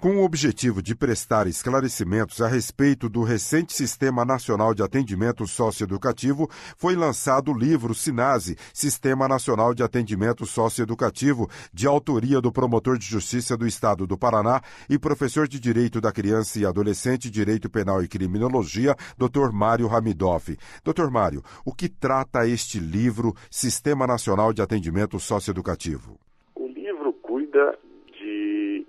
Com o objetivo de prestar esclarecimentos a respeito do recente Sistema Nacional de Atendimento Socioeducativo, foi lançado o livro SINASE, Sistema Nacional de Atendimento Socioeducativo, de autoria do promotor de Justiça do Estado do Paraná e professor de Direito da Criança e Adolescente, Direito Penal e Criminologia, Dr. Mário Hamidoff. Dr. Mário, o que trata este livro, Sistema Nacional de Atendimento Socioeducativo? O livro cuida de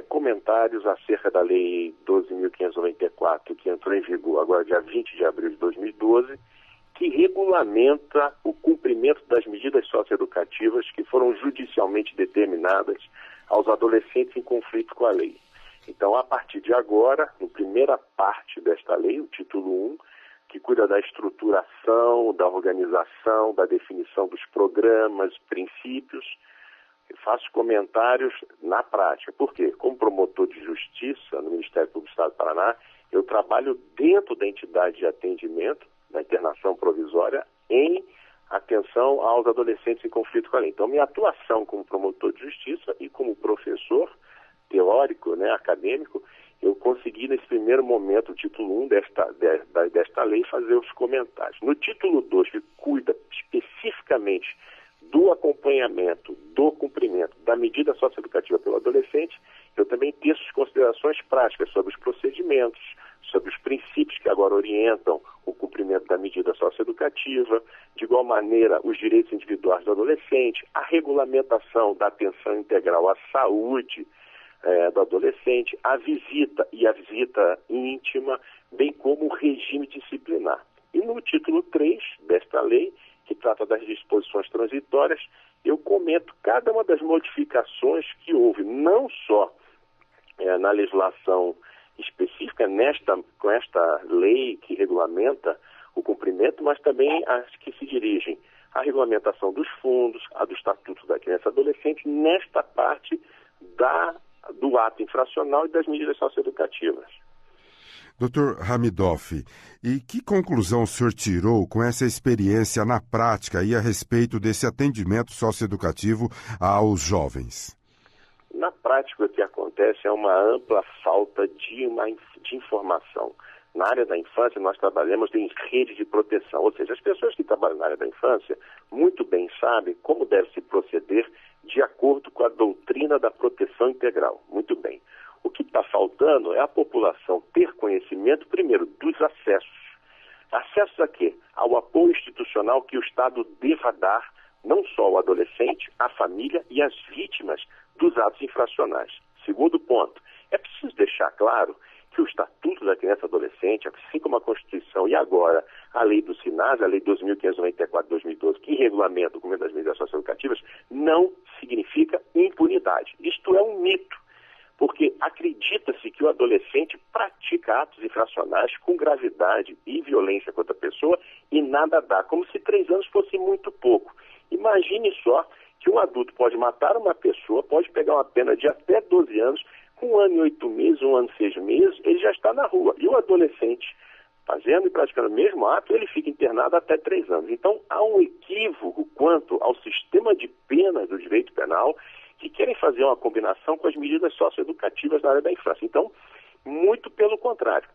comentários acerca da Lei 12.594, que entrou em vigor agora dia 20 de abril de 2012, que regulamenta o cumprimento das medidas socioeducativas que foram judicialmente determinadas aos adolescentes em conflito com a lei. Então, a partir de agora, na primeira parte desta lei, o título 1, que cuida da estruturação, da organização, da definição dos programas, princípios, eu faço comentários na prática. Por quê? Como promotor de justiça no Ministério Público do Estado do Paraná, eu trabalho dentro da entidade de atendimento, da internação provisória, em atenção aos adolescentes em conflito com a lei. Então, minha atuação como promotor de justiça e como professor teórico, acadêmico, eu consegui, nesse primeiro momento, o título 1 desta lei, fazer os comentários. No título 2, que cuida especificamente do acompanhamento, do cumprimento da medida socioeducativa pelo adolescente, eu também teço considerações práticas sobre os procedimentos, sobre os princípios que agora orientam o cumprimento da medida socioeducativa, de igual maneira os direitos individuais do adolescente, a regulamentação da atenção integral à saúde do adolescente, a visita e a visita íntima, bem como o regime disciplinar. E no título 3 desta lei, que trata das disposições transitórias, eu comento cada uma das modificações que houve, não só na legislação específica, com esta lei que regulamenta o cumprimento, mas também as que se dirigem à regulamentação dos fundos, a do Estatuto da Criança e Adolescente, nesta parte do ato infracional e das medidas socioeducativas. Dr. Hamidoff, e que conclusão o senhor tirou com essa experiência na prática e a respeito desse atendimento socioeducativo aos jovens? Na prática, o que acontece é uma ampla falta de informação. Na área da infância, nós trabalhamos em rede de proteção, ou seja, as pessoas que trabalham na área da infância muito bem sabem como deve se proceder de acordo com a doutrina da proteção integral. Muito bem. O que está faltando é a população ter conhecimento, primeiro, dos acessos. Acessos a quê? Ao apoio institucional que o Estado deva dar, não só ao adolescente, à família e às vítimas dos atos infracionais. Segundo ponto, é preciso deixar claro que o Estatuto da Criança e Adolescente, assim como a Constituição e agora a Lei do SINASE, a Lei 12.594 de 2012, que regulamenta o cumprimento das medidas socioeducativas, não significa impunidade. Isto é um mito. Porque acredita-se que o adolescente pratica atos infracionais com gravidade e violência contra a pessoa e nada dá, como se 3 anos fosse muito pouco. Imagine só que um adulto pode matar uma pessoa, pode pegar uma pena de até 12 anos, com 1 ano e 8 meses, 1 ano e 6 meses, ele já está na rua. E o adolescente, fazendo e praticando o mesmo ato, ele fica internado até 3 anos. Então, há um equívoco quanto ao sistema de penas do direito penal, que querem fazer uma combinação com as medidas socioeducativas na área da infância. Então, muito pelo contrário.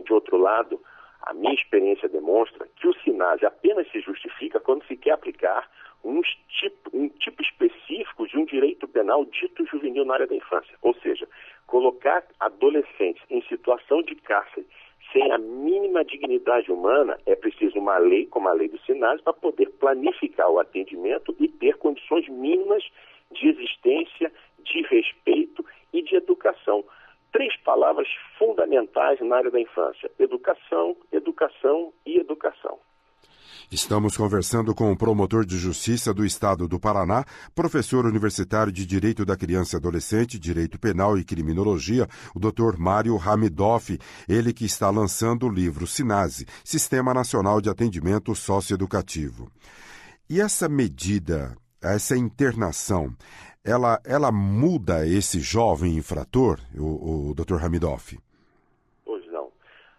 De outro lado, a minha experiência demonstra que o SINASE apenas se justifica quando se quer aplicar um tipo específico de um direito penal dito juvenil na área da infância. Ou seja, colocar adolescentes em situação de cárcere sem a mínima dignidade humana, é preciso uma lei, como a lei do SINASE, para poder planificar o atendimento e ter condições mínimas de existência, de respeito e de educação. 3 palavras fundamentais na área da infância: educação, educação e educação. Estamos conversando com o promotor de Justiça do Estado do Paraná, professor universitário de Direito da Criança e Adolescente, Direito Penal e Criminologia, o Dr. Mário Hamidoff, ele que está lançando o livro SINASE, Sistema Nacional de Atendimento Socioeducativo. E essa medida, essa internação, ela muda esse jovem infrator, o Dr. Hamidoff? Pois não.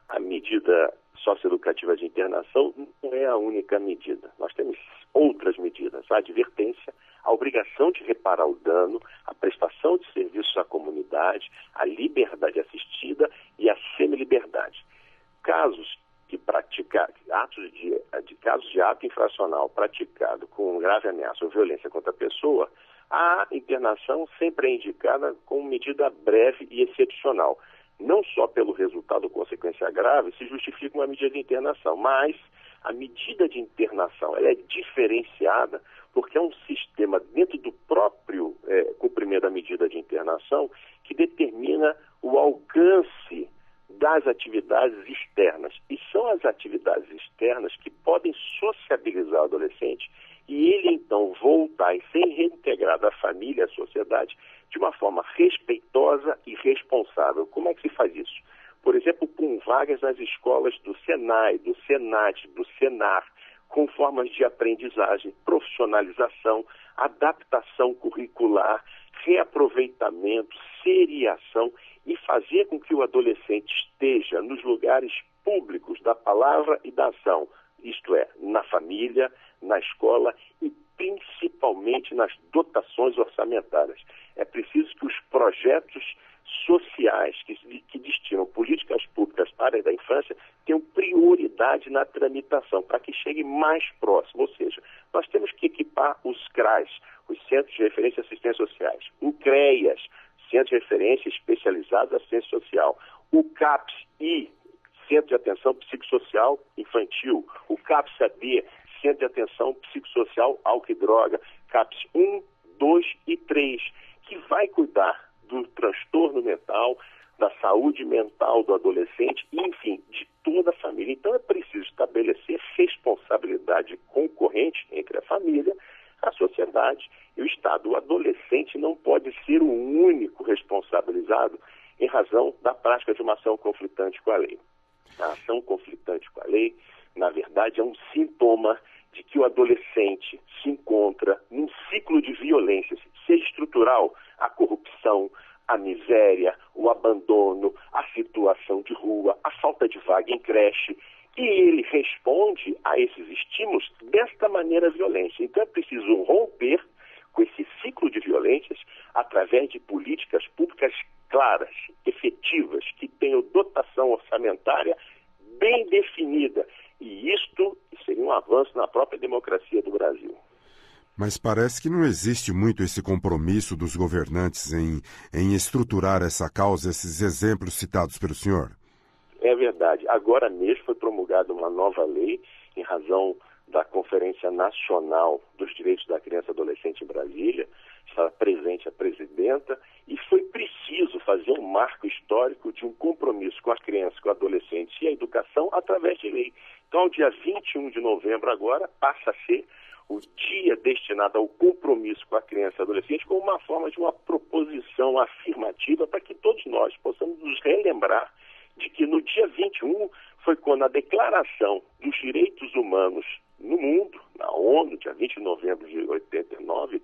A medida socioeducativa de internação não é a única medida. Nós temos outras medidas: a advertência, a obrigação de reparar o dano, a prestação de serviços à comunidade, a liberdade assistida e a semi-liberdade. Casos de ato infracional praticado com grave ameaça ou violência contra a pessoa, a internação sempre é indicada como medida breve e excepcional. Não só pelo resultado ou consequência grave se justifica uma medida de internação, mas a medida de internação ela é diferenciada porque é um sistema dentro do próprio cumprimento da medida de internação que determina o alcance das atividades externas. E são as atividades externas que podem sociabilizar o adolescente e ele, então, voltar e ser reintegrado à família, à sociedade, de uma forma respeitosa e responsável. Como é que se faz isso? Por exemplo, com vagas nas escolas do Senai, do Senat, do Senar, com formas de aprendizagem, profissionalização, adaptação curricular, reaproveitamento, seriação e fazer com que o adolescente esteja nos lugares públicos da palavra e da ação, isto é, na família, na escola e principalmente nas dotações orçamentárias. É preciso que os projetos sociais que destinam políticas públicas para a área da infância tenham prioridade na tramitação, para que chegue mais próximo. Ou seja, nós temos que equipar os CRAs, os Centros de Referência e Assistência Sociais, o CREAS, Centro de Referência Especializado em Assistência Social, o CAPS-I, Centro de Atenção Psicossocial Infantil, o CAPS-AD, Centro de Atenção Psicossocial Álcool e Droga, CAPS 1, 2 e 3, que vai cuidar do transtorno mental, da saúde mental do adolescente, enfim, de toda a família. Então é preciso estabelecer responsabilidade concorrente entre a família, a sociedade e o Estado. O adolescente não pode ser o único responsabilizado em razão da prática de uma ação conflitante com a lei. A ação conflitante com a lei, na verdade, é um sintoma de que o adolescente se encontra num ciclo de violência, seja estrutural, a corrupção, a miséria, o abandono, a situação de rua, a falta de vaga em creche, e ele responde a esses estímulos desta maneira violência. Então é preciso romper com esse ciclo de violências através de políticas públicas claras, efetivas, que tenham dotação orçamentária bem definida. E isto seria um avanço na própria democracia do Brasil. Mas parece que não existe muito esse compromisso dos governantes em estruturar essa causa, esses exemplos citados pelo senhor. É verdade. Agora mesmo foi promulgada uma nova lei em razão da Conferência Nacional dos Direitos da Criança e Adolescente em Brasília. Estava presente a presidenta e foi preciso fazer um marco histórico de um compromisso com a criança, com o adolescente e a educação através de lei. Então, o dia 21 de novembro agora passa a ser o dia destinado ao compromisso com a criança e adolescente como uma forma de uma proposição afirmativa para que todos nós possamos nos relembrar de que no dia 21 foi quando a Declaração dos Direitos Humanos no mundo, na ONU, dia 20 de novembro de 89,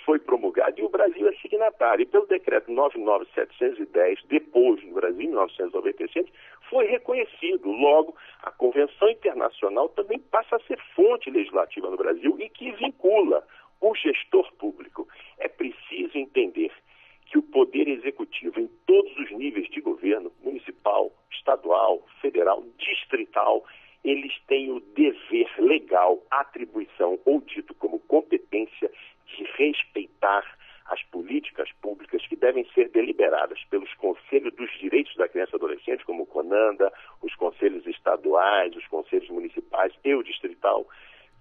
foi promulgada e o Brasil é signatário. E pelo decreto 99710, depois no Brasil, em 1997, foi reconhecido. Logo, a Convenção Internacional também passa a ser fonte legislativa no Brasil e que vincula o gestor público. É preciso entender que o Poder Executivo, em todos os níveis de governo, municipal, estadual, federal, distrital, eles têm o dever legal, atribuição ou dito como competência de respeitar as políticas públicas que devem ser deliberadas pelos Conselhos dos Direitos da Criança e Adolescente, como o CONANDA, os Conselhos Estaduais, os Conselhos Municipais e o Distrital,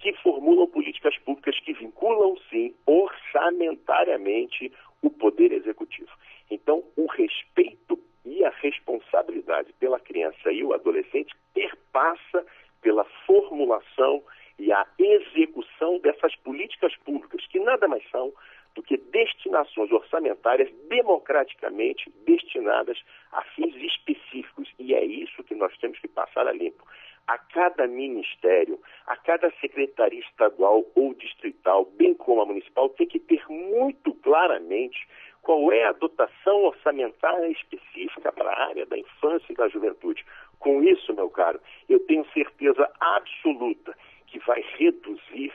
que formulam políticas públicas que vinculam, sim, orçamentariamente o Poder Executivo. Então, o respeito e a responsabilidade pela criança e o adolescente perpassa pela formulação e a execução dessas políticas públicas, que nada mais são do que destinações orçamentárias democraticamente destinadas a fins específicos. E é isso que nós temos que passar a limpo. A cada ministério, a cada secretaria estadual ou distrital, bem como a municipal, tem que ter muito claramente qual é a dotação orçamentária específica para a área da infância e da juventude. Com isso, meu caro, eu tenho certeza absoluta que vai reduzir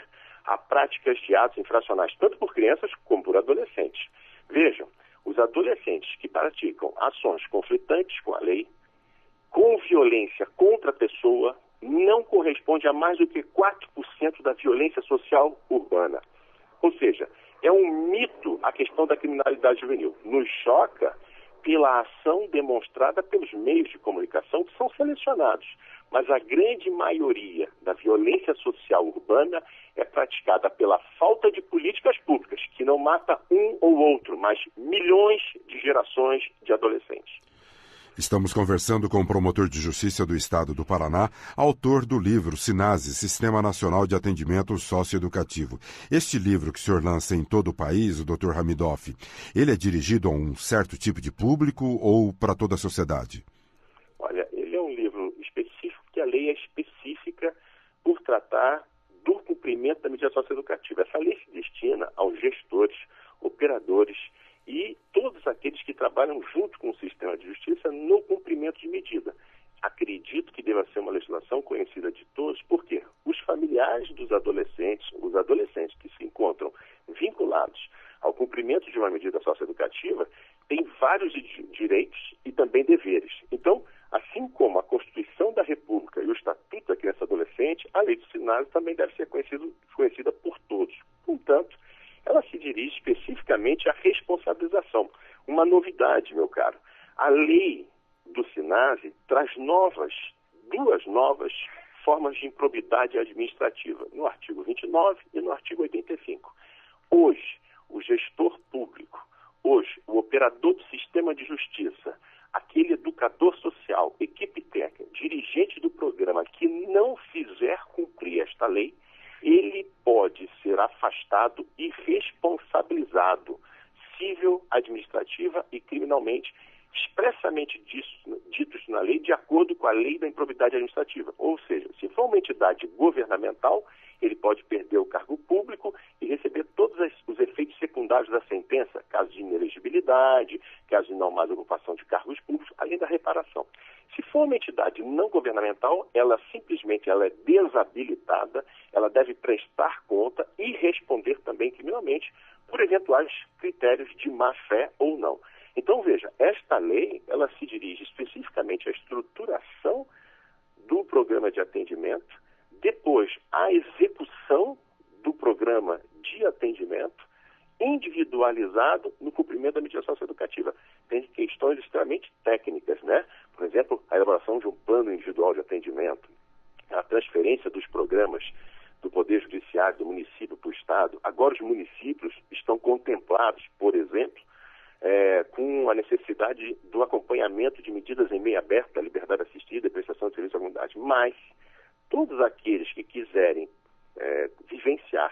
a práticas de atos infracionais, tanto por crianças como por adolescentes. Vejam, os adolescentes que praticam ações conflitantes com a lei, com violência contra a pessoa, não corresponde a mais do que 4% da violência social urbana. Ou seja, é um mito a questão da criminalidade juvenil. Nos choca pela ação demonstrada pelos meios de comunicação que são selecionados. Mas a grande maioria da violência social urbana é praticada pela falta de políticas públicas, que não mata um ou outro, mas milhões de gerações de adolescentes. Estamos conversando com o promotor de justiça do Estado do Paraná, autor do livro SINASE, Sistema Nacional de Atendimento Socioeducativo. Este livro que o senhor lança em todo o país, o Dr. Hamidoff, ele é dirigido a um certo tipo de público ou para toda a sociedade? Olha, ele é um livro específico, que a lei é específica por tratar do cumprimento da medida socioeducativa. Essa lei se destina aos gestores, operadores e todos aqueles que trabalham junto com o sistema de justiça no cumprimento de medida. Acredito que deva ser uma legislação conhecida de todos, porque os familiares dos adolescentes, os adolescentes que se encontram vinculados ao cumprimento de uma medida socioeducativa, têm vários direitos e também deveres. Então, assim como a Constituição da República e o Estatuto da Criança e Adolescente, a Lei do SINASE também deve ser conhecida por todos. Contanto, ela se dirige especificamente à responsabilização. Uma novidade, meu caro. A lei do SINASE traz duas novas formas de improbidade administrativa, no artigo 29 e no artigo 85. Hoje, o gestor público, hoje, o operador do sistema de justiça, aquele educador social, equipe técnica, dirigente do programa que não fizer cumprir esta lei, ele pode ser afastado e responsabilizado, civil, administrativa e criminalmente, expressamente ditos na lei, de acordo com a lei da improbidade administrativa. Ou seja, se for uma entidade governamental, ele pode perder o cargo público e receber todos os efeitos secundários da sentença, caso de inelegibilidade, caso de não mais ocupação de cargos públicos, além da reparação. Se for uma entidade não governamental, ela simplesmente é desabilitada, ela deve prestar conta e responder também criminalmente por eventuais critérios de má-fé ou não. Então, veja, esta lei, ela se dirige especificamente à estruturação do programa de atendimento, depois à execução do programa de atendimento individualizado no cumprimento da medida socioeducativa. Tem questões extremamente técnicas, né? Por exemplo, a elaboração de um plano individual de atendimento, a transferência dos programas do Poder Judiciário do município para o Estado. Agora os municípios estão contemplados, por exemplo, com a necessidade do acompanhamento de medidas em meio aberto da liberdade assistida e prestação de serviço à comunidade. Mas todos aqueles que quiserem vivenciar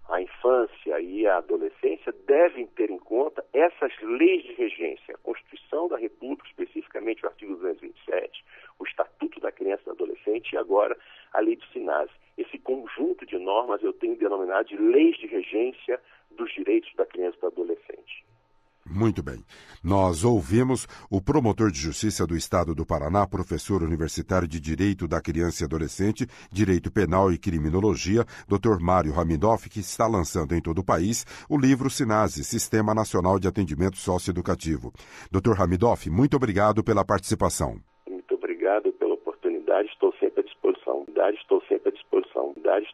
a infância e a adolescência devem ter em conta essas leis de regência, a Constituição da República, especificamente o artigo 227, o Estatuto da Criança e do Adolescente e agora a Lei do SINASE. Esse conjunto de normas eu tenho denominado de leis de regência dos direitos da criança e do adolescente. Muito bem. Nós ouvimos o promotor de justiça do Estado do Paraná, professor universitário de Direito da Criança e Adolescente, Direito Penal e Criminologia, Dr. Mário Hamidoff, que está lançando em todo o país o livro SINASE, Sistema Nacional de Atendimento Socioeducativo. Dr. Hamidoff, muito obrigado pela participação. Muito obrigado pela oportunidade, estou sempre à disposição.